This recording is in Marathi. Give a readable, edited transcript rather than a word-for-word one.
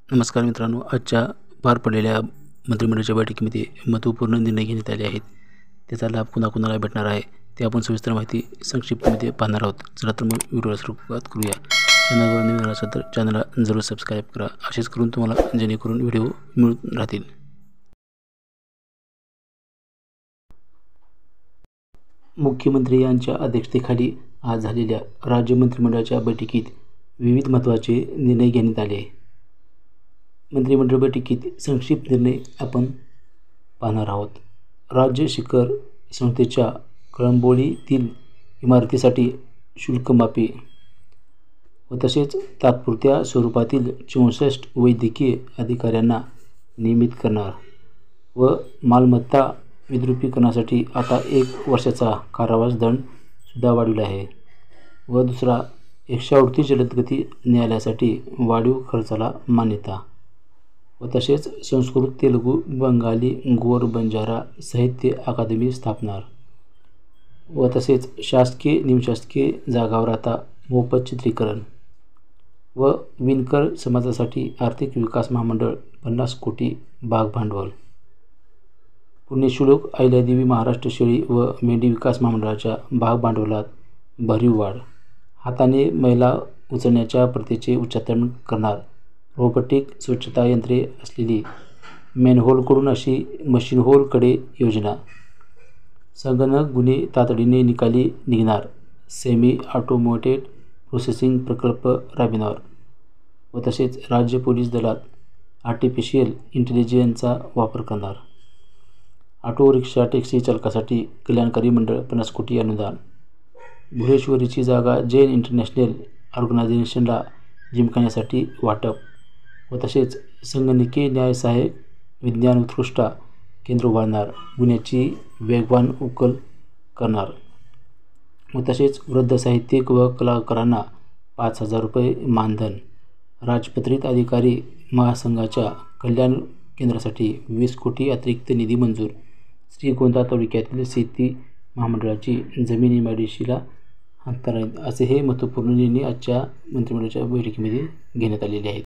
नमस्कार मित्रांनो, आजच्या पार पडलेल्या मंत्रिमंडळाच्या बैठकीमध्ये महत्त्वपूर्ण निर्णय घेण्यात आले आहेत. त्याचा लाभ कुणाकुणाला भेटणार आहे ते आपण सविस्तर माहिती संक्षिप्तमध्ये पाहणार आहोत. चला तर मग व्हिडिओला सुरुवात करूया. चॅनलवर नवीन असाल तर चॅनलला जरूर सबस्क्राईब करा. असेच करून तुम्हाला जेणेकरून व्हिडिओ मिळून राहतील. मुख्यमंत्री यांच्या अध्यक्षतेखाली आज झालेल्या राज्य मंत्रिमंडळाच्या बैठकीत विविध महत्त्वाचे निर्णय घेण्यात आले. मंत्रिमंडळ बैठकीत संक्षिप्त निर्णय आपण पाहणार आहोत. राज्य शिखर संस्थेच्या कळंबोलीतील इमारतीसाठी शुल्क माफी व तसेच तात्पुरत्या स्वरूपातील 64 वैद्यकीय अधिकाऱ्यांना नियमित करणार व मालमत्ता विद्रुपीकरणासाठी आता 1 वर्षाचा कारावास दंड सुद्धा वाढविला आहे. व दुसरा 138 जलदगती न्यायालयासाठी वाढीव खर्चाला मान्यता व तसेच संस्कृत, तेलुगू, बंगाली, गोर, बंजारा साहित्य अकादमी स्थापणार व तसेच शासकीय निमशासकीय जागावर आता मोफत चित्रीकरण व विणकर समाजासाठी आर्थिक विकास महामंडळ 50 कोटी भागभांडवल. पुण्यश्लोक अहिल्यादेवी महाराष्ट्र शेळी व मेंढी विकास महामंडळाच्या भागभांडवलात भरीव वाढ. हाताने मैला उचलण्याच्या प्रथेचे उच्चाटन करणार. रोबोटिक स्वच्छता यंत्रे असलेली मॅनहोलकडून अशी मशीनहोलकडे योजना. संगणक गुन्हे तातडीने निकाली निघणार. सेमी ऑटोमेटेड प्रोसेसिंग प्रकल्प राबविणार व तसेच राज्य पोलीस दलात आर्टिफिशियल इंटेलिजन्सचा वापर करणार. ऑटो रिक्षा टॅक्सी चालकासाठी कल्याणकारी मंडळ 50 कोटी अनुदान. भुरेश्वरीची जागा जैन इंटरनॅशनल ऑर्गनायझेशनला जिमखान्यासाठी वाटप व तसेच संगणकीय न्याय सहाय्यक विज्ञान उत्कृष्ट केंद्र उभारणार. गुन्ह्याची वेगवान उकल करणार व तसेच वृद्ध साहित्यिक व कलाकारांना 5,000 रुपये मानधन. राजपत्रित अधिकारी महासंघाच्या कल्याण केंद्रासाठी 20 कोटी अतिरिक्त निधी मंजूर. श्रीगोंदा तालुक्यातील शेती महामंडळाची जमीन MIDCला हस्तांतरित. असे हे महत्त्वपूर्ण निर्णय आजच्या मंत्रिमंडळाच्या बैठकीमध्ये घेण्यात आलेले आहेत.